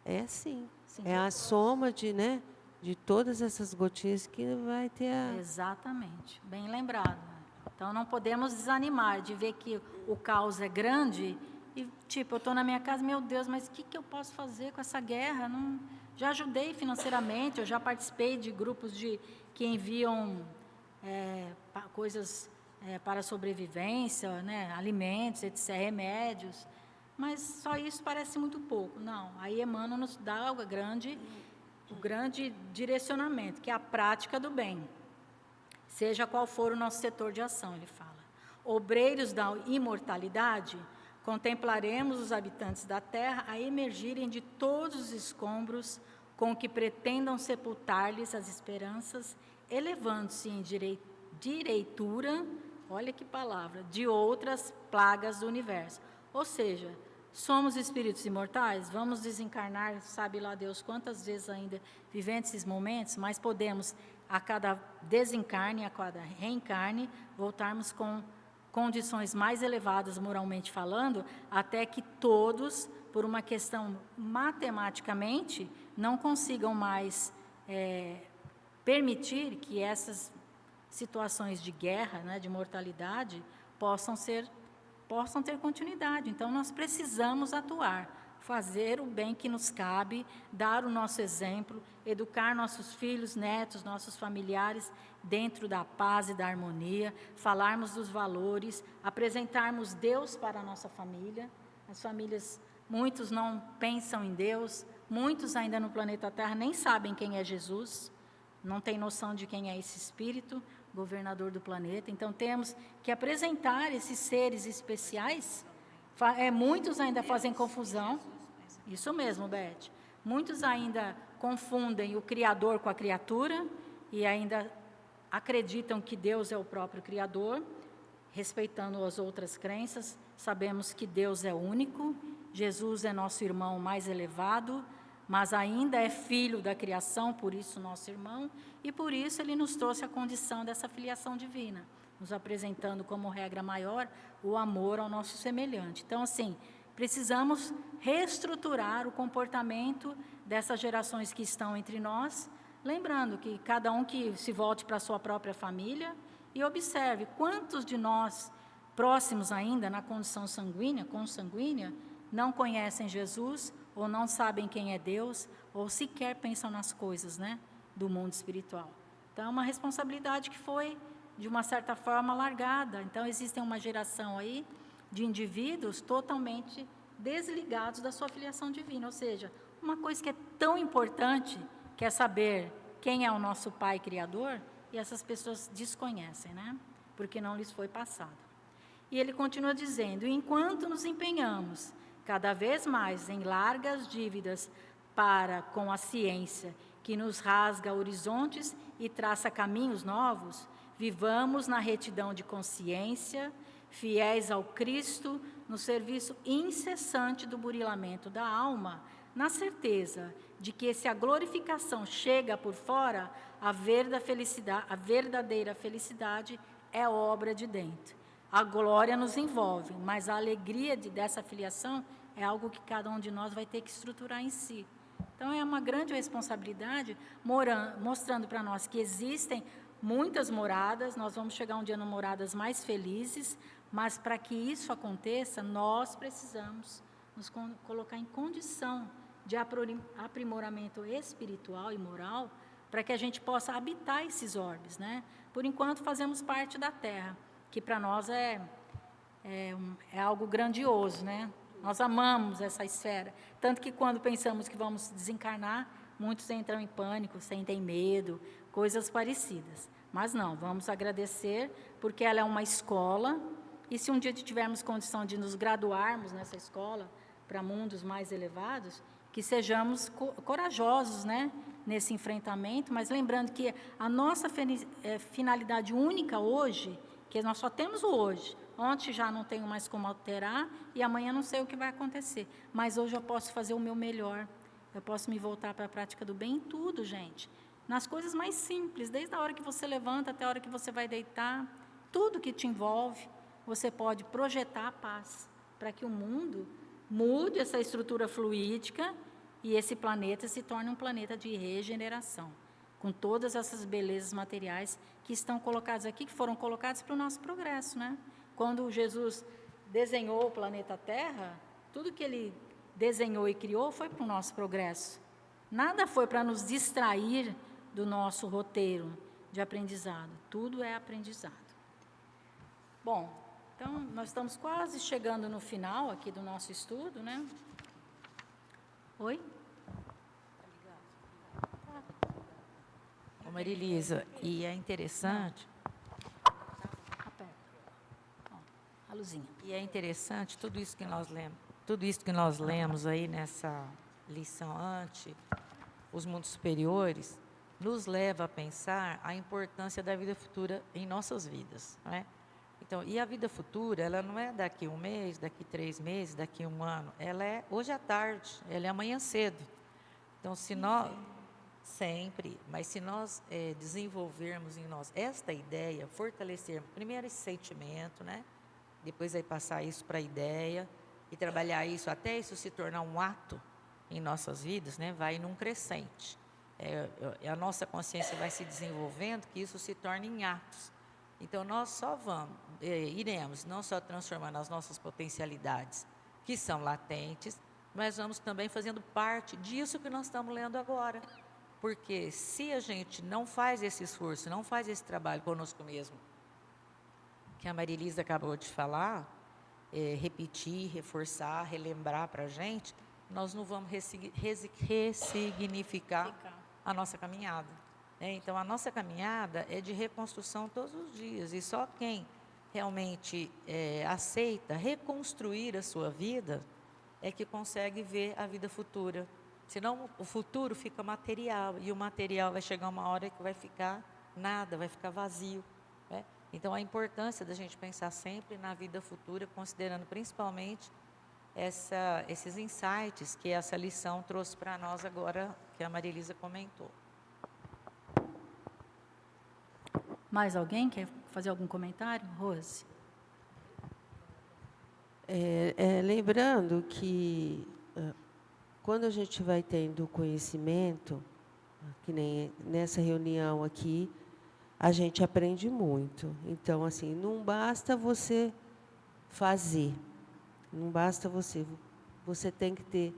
É assim. Sim. É a soma de todas essas gotinhas que vai ter a... Exatamente, bem lembrado. Então, não podemos desanimar de ver que o caos é grande e, tipo, eu estou na minha casa, meu Deus, mas o que eu posso fazer com essa guerra? Não, já ajudei financeiramente, eu já participei de grupos que enviam coisas para sobrevivência, né, alimentos, etc., remédios, mas só isso parece muito pouco. Não, aí Emmanuel nos dá o grande direcionamento, que é a prática do bem, seja qual for o nosso setor de ação, ele fala. Obreiros da imortalidade, contemplaremos os habitantes da terra a emergirem de todos os escombros com que pretendam sepultar-lhes as esperanças, elevando-se em direitura, olha que palavra, de outras plagas do universo. Ou seja, somos espíritos imortais, vamos desencarnar, sabe lá Deus quantas vezes ainda vivendo esses momentos, mas podemos, a cada desencarne, a cada reencarne, voltarmos com condições mais elevadas moralmente falando, até que todos, por uma questão matematicamente, não consigam mais permitir que essas situações de guerra, né, de mortalidade, possam ter continuidade. Então, nós precisamos atuar, fazer o bem que nos cabe, dar o nosso exemplo, educar nossos filhos, netos, nossos familiares dentro da paz e da harmonia, falarmos dos valores, apresentarmos Deus para a nossa família. As famílias, muitos não pensam em Deus, muitos ainda no planeta Terra nem sabem quem é Jesus, não têm noção de quem é esse Espírito, governador do planeta. Então, temos que apresentar esses seres especiais. Muitos ainda fazem confusão. Isso mesmo, Beth. Muitos ainda confundem o Criador com a criatura e ainda acreditam que Deus é o próprio Criador, respeitando as outras crenças. Sabemos que Deus é único, Jesus é nosso irmão mais elevado, mas ainda é filho da criação, por isso nosso irmão, e por isso ele nos trouxe a condição dessa filiação divina, nos apresentando como regra maior o amor ao nosso semelhante. Então, assim, precisamos reestruturar o comportamento dessas gerações que estão entre nós, lembrando que cada um que se volte para a sua própria família e observe quantos de nós, próximos ainda na condição sanguínea, consanguínea, não conhecem Jesus, ou não sabem quem é Deus, ou sequer pensam nas coisas, né, do mundo espiritual. Então, é uma responsabilidade que foi, de uma certa forma, largada. Então, existe uma geração aí de indivíduos totalmente desligados da sua filiação divina. Ou seja, uma coisa que é tão importante, que é saber quem é o nosso Pai Criador, e essas pessoas desconhecem, né, porque não lhes foi passado. E ele continua dizendo: enquanto nos empenhamos cada vez mais em largas dívidas para com a ciência, que nos rasga horizontes e traça caminhos novos, vivamos na retidão de consciência, fiéis ao Cristo, no serviço incessante do burilamento da alma, na certeza de que se a glorificação chega por fora, a verdadeira felicidade é obra de dentro. A glória nos envolve, mas a alegria dessa filiação é algo que cada um de nós vai ter que estruturar em si. Então, é uma grande responsabilidade, mostrando para nós que existem muitas moradas, nós vamos chegar um dia em moradas mais felizes, mas para que isso aconteça, nós precisamos nos colocar em condição de aprimoramento espiritual e moral, para que a gente possa habitar esses orbes, né? Por enquanto, fazemos parte da Terra, que para nós é algo grandioso, né? Nós amamos essa esfera, tanto que quando pensamos que vamos desencarnar, muitos entram em pânico, sentem medo, coisas parecidas. Mas não, vamos agradecer, porque ela é uma escola, e se um dia tivermos condição de nos graduarmos nessa escola, para mundos mais elevados, que sejamos corajosos, né, nesse enfrentamento, mas lembrando que a nossa finalidade única hoje, que nós só temos o hoje, Ontem já não tenho mais como alterar e amanhã não sei o que vai acontecer. Mas hoje eu posso fazer o meu melhor. Eu posso me voltar para a prática do bem em tudo, gente. Nas coisas mais simples, desde a hora que você levanta até a hora que você vai deitar, tudo que te envolve, você pode projetar a paz para que o mundo mude essa estrutura fluídica e esse planeta se torne um planeta de regeneração, com todas essas belezas materiais que estão colocadas aqui, que foram colocadas para o nosso progresso, né? Quando Jesus desenhou o planeta Terra, tudo que ele desenhou e criou foi para o nosso progresso. Nada foi para nos distrair do nosso roteiro de aprendizado. Tudo é aprendizado. Bom, então nós estamos quase chegando no final aqui do nosso estudo, né? Oi? Ô, Marilisa, e é interessante... Aperta. Ó, a luzinha. E é interessante tudo isso que nós lemos aí nessa lição ante os mundos superiores, nos leva a pensar a importância da vida futura em nossas vidas, não é? Então, e a vida futura, ela não é daqui 1 mês, daqui 3 meses, daqui 1 ano, ela é hoje à tarde, ela é amanhã cedo. Então, se nós sempre, mas se nós desenvolvermos em nós esta ideia, fortalecermos primeiro esse sentimento, né? Depois aí passar isso para a ideia e trabalhar isso até isso se tornar um ato em nossas vidas, né? Vai num crescente. A nossa consciência vai se desenvolvendo, que isso se torne em atos. Então, nós só iremos não só transformando as nossas potencialidades, que são latentes, mas vamos também fazendo parte disso que nós estamos lendo agora. Porque se a gente não faz esse esforço, não faz esse trabalho conosco mesmo, que a Marilisa acabou de falar, repetir, reforçar, relembrar para a gente, nós não vamos ressignificar a nossa caminhada. Então, a nossa caminhada é de reconstrução todos os dias, e só quem realmente aceita reconstruir a sua vida é que consegue ver a vida futura. Senão, o futuro fica material, e o material vai chegar uma hora que vai ficar nada, vai ficar vazio, né? Então, a importância da gente pensar sempre na vida futura, considerando principalmente esses insights que essa lição trouxe para nós agora, que a Marilisa comentou. Mais alguém quer fazer algum comentário? Rose? Lembrando que quando a gente vai tendo conhecimento, que nem nessa reunião aqui, a gente aprende muito. Então, assim, não basta você fazer, não basta você tem que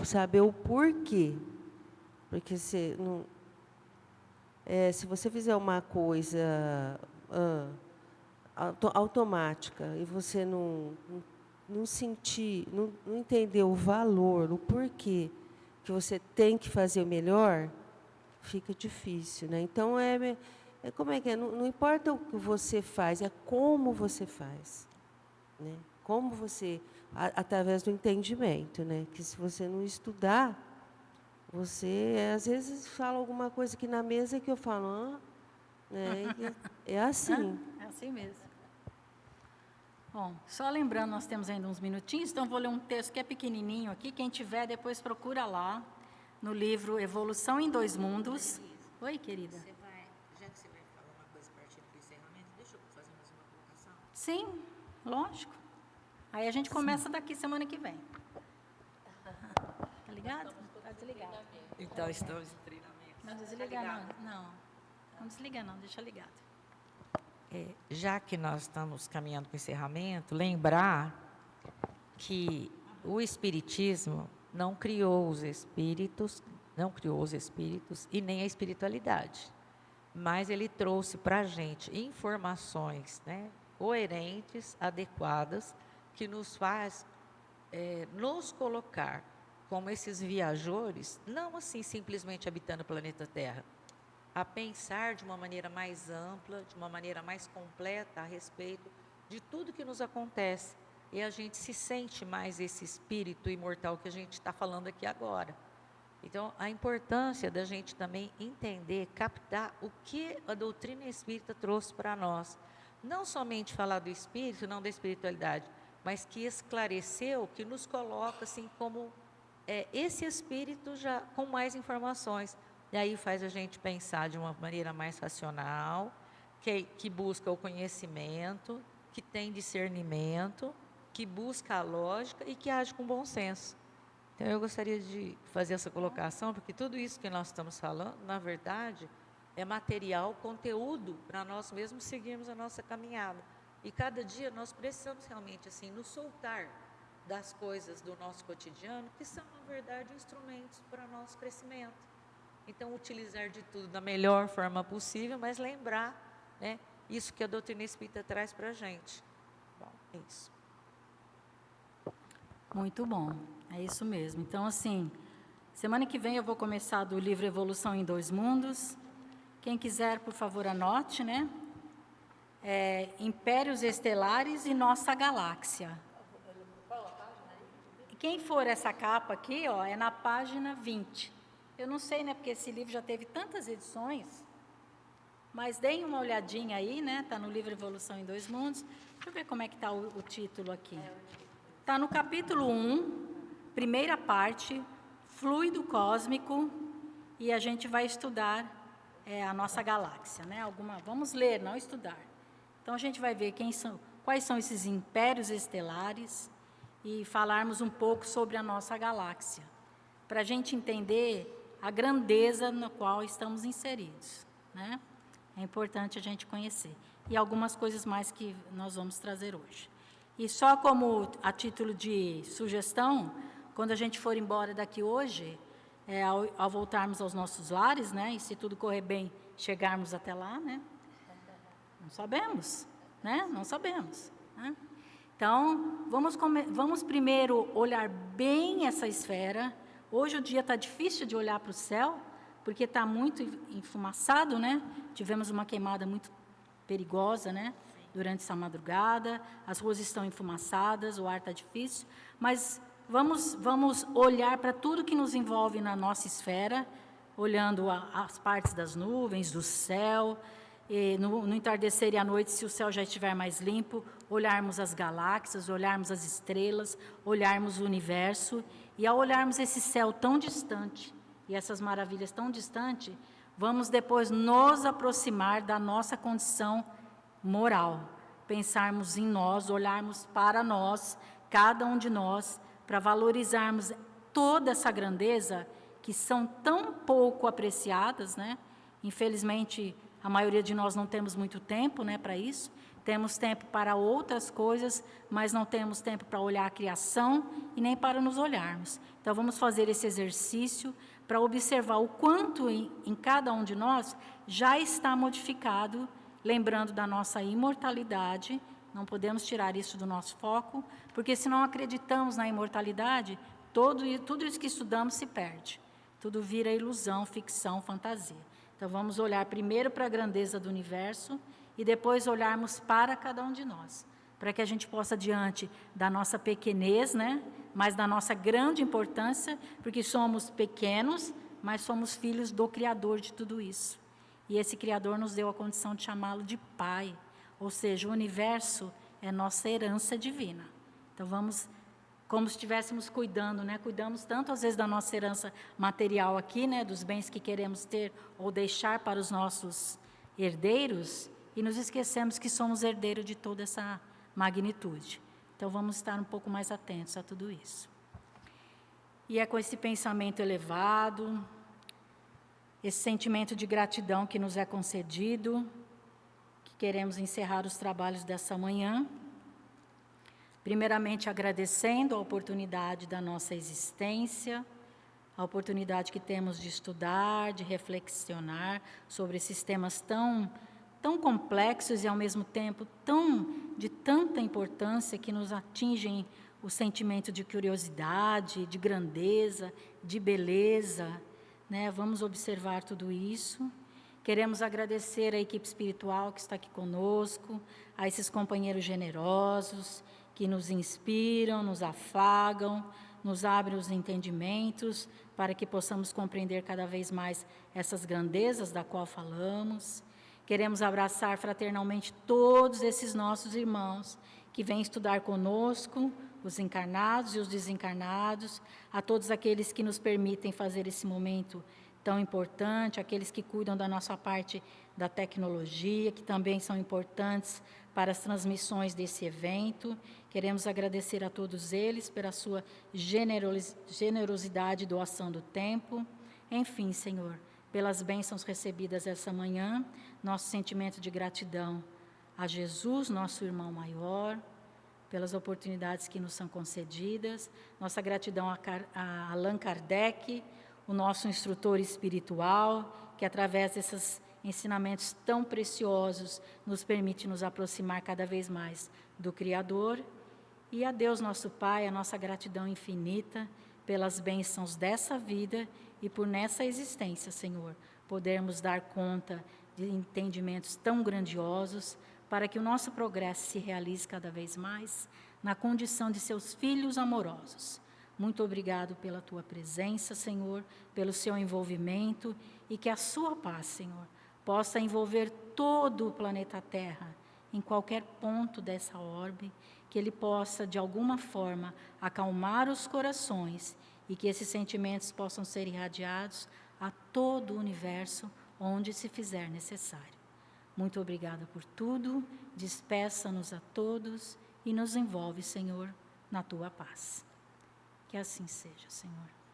saber o porquê. Porque se você fizer uma coisa automática e você não sentir, não entender o valor, o porquê que você tem que fazer o melhor, fica difícil, né? Então, como é que é? Não importa o que você faz, é como você faz, né? Como você, através do entendimento, né? Que se você não estudar, você, às vezes, fala alguma coisa aqui na mesa que eu falo, né? É assim. É assim mesmo. Bom, só lembrando, nós temos ainda uns minutinhos, então vou ler um texto que é pequenininho aqui, quem tiver, depois procura lá, no livro Evolução em 2 Mundos. Oi, querida. Já que você vai falar uma coisa partindo do encerramento, deixa eu fazer mais uma colocação. Sim, lógico. Aí a gente começa daqui semana que vem. Tá ligado? Tá desligado. Então, estamos em treinamento. Não desliga não. Não desliga não, deixa ligado. Já que nós estamos caminhando para o encerramento, lembrar que o Espiritismo não criou os espíritos e nem a espiritualidade, mas ele trouxe para a gente informações, né, coerentes, adequadas, que nos faz nos colocar como esses viajores, não assim simplesmente habitando o planeta Terra, a pensar de uma maneira mais ampla, de uma maneira mais completa a respeito de tudo que nos acontece. E a gente se sente mais esse espírito imortal que a gente está falando aqui agora. Então, a importância da gente também entender, captar o que a doutrina espírita trouxe para nós. não somente falar do espírito, não da espiritualidade, mas que esclareceu, que nos coloca assim como esse espírito já com mais informações. E aí faz a gente pensar de uma maneira mais racional, que busca o conhecimento, que tem discernimento, que busca a lógica e que age com bom senso. Então, eu gostaria de fazer essa colocação, porque tudo isso que nós estamos falando, na verdade, é material, conteúdo, para nós mesmos seguirmos a nossa caminhada. E cada dia nós precisamos realmente, assim, nos soltar das coisas do nosso cotidiano, que são, na verdade, instrumentos para nosso crescimento. Então, utilizar de tudo da melhor forma possível, mas lembrar, né, isso que a doutrina espírita traz para a gente. Bom, é isso. Muito bom, é isso mesmo. Então, assim, semana que vem eu vou começar do livro Evolução em Dois Mundos. Quem quiser, por favor, anote, né? Impérios Estelares e Nossa Galáxia. Quem for essa capa aqui, ó, é na página 20. Eu não sei, né, porque esse livro já teve tantas edições, mas deem uma olhadinha aí, né? Está no livro Evolução em Dois Mundos. Deixa eu ver como é que está o título aqui. Está no capítulo 1, primeira parte, fluido cósmico, e a gente vai estudar a nossa galáxia, né? Vamos ler, não estudar. Então, a gente vai ver quais são esses impérios estelares e falarmos um pouco sobre a nossa galáxia, para a gente entender a grandeza na qual estamos inseridos, né? É importante a gente conhecer. E algumas coisas mais que nós vamos trazer hoje. E só como a título de sugestão, quando a gente for embora daqui hoje, ao voltarmos aos nossos lares, né, e se tudo correr bem, chegarmos até lá, né? Não sabemos, né? Não sabemos. Né? Então, vamos primeiro olhar bem essa esfera. Hoje o dia está difícil de olhar para o céu, porque está muito enfumaçado, né? Tivemos uma queimada muito perigosa, né? Durante essa madrugada, as ruas estão enfumaçadas, o ar está difícil, mas vamos olhar para tudo que nos envolve na nossa esfera, olhando as partes das nuvens, do céu, e no entardecer e à noite, se o céu já estiver mais limpo, olharmos as galáxias, olharmos as estrelas, olharmos o universo, e ao olharmos esse céu tão distante, e essas maravilhas tão distantes, vamos depois nos aproximar da nossa condição moral, pensarmos em nós, olharmos para nós, cada um de nós, para valorizarmos toda essa grandeza que são tão pouco apreciadas, né? Infelizmente, a maioria de nós não temos muito tempo, né, para isso. Temos tempo para outras coisas, mas não temos tempo para olhar a criação e nem para nos olharmos. Então, vamos fazer esse exercício para observar o quanto em cada um de nós já está modificado, lembrando da nossa imortalidade. Não podemos tirar isso do nosso foco, porque se não acreditamos na imortalidade, tudo isso que estudamos se perde. Tudo vira ilusão, ficção, fantasia. Então, vamos olhar primeiro para a grandeza do universo e depois olharmos para cada um de nós, para que a gente possa, diante da nossa pequenez, né, mas da nossa grande importância, porque somos pequenos, mas somos filhos do Criador de tudo isso. E esse Criador nos deu a condição de chamá-lo de Pai, ou seja, o universo é nossa herança divina. Então, vamos, como se estivéssemos cuidando, né? Cuidamos tanto, às vezes, da nossa herança material aqui, né? Dos bens que queremos ter ou deixar para os nossos herdeiros, e nos esquecemos que somos herdeiros de toda essa magnitude. Então, vamos estar um pouco mais atentos a tudo isso. E é com esse pensamento elevado, esse sentimento de gratidão que nos é concedido, que queremos encerrar os trabalhos dessa manhã. Primeiramente, agradecendo a oportunidade da nossa existência, a oportunidade que temos de estudar, de reflexionar sobre esses temas tão complexos e, ao mesmo tempo, de tanta importância, que nos atingem o sentimento de curiosidade, de grandeza, de beleza, né? Vamos observar tudo isso. Queremos agradecer à equipe espiritual que está aqui conosco, a esses companheiros generosos, que nos inspiram, nos afagam, nos abrem os entendimentos, para que possamos compreender cada vez mais essas grandezas da qual falamos. Queremos abraçar fraternalmente todos esses nossos irmãos que vêm estudar conosco, os encarnados e os desencarnados, a todos aqueles que nos permitem fazer esse momento tão importante, aqueles que cuidam da nossa parte da tecnologia, que também são importantes para as transmissões desse evento. Queremos agradecer a todos eles pela sua generosidade e doação do tempo. Enfim, Senhor, pelas bênçãos recebidas essa manhã, nosso sentimento de gratidão a Jesus, nosso irmão maior, pelas oportunidades que nos são concedidas, nossa gratidão a Allan Kardec, o nosso instrutor espiritual, que através desses ensinamentos tão preciosos nos permite nos aproximar cada vez mais do Criador, e a Deus nosso Pai, a nossa gratidão infinita pelas bênçãos dessa vida e por nessa existência, Senhor, podermos dar conta de entendimentos tão grandiosos para que o nosso progresso se realize cada vez mais na condição de seus filhos amorosos. Muito obrigado pela tua presença, Senhor, pelo seu envolvimento e que a sua paz, Senhor, possa envolver todo o planeta Terra, em qualquer ponto dessa orbe, que ele possa, de alguma forma, acalmar os corações e que esses sentimentos possam ser irradiados a todo o universo onde se fizer necessário. Muito obrigada por tudo, despeça-nos a todos e nos envolve, Senhor, na tua paz. Que assim seja, Senhor.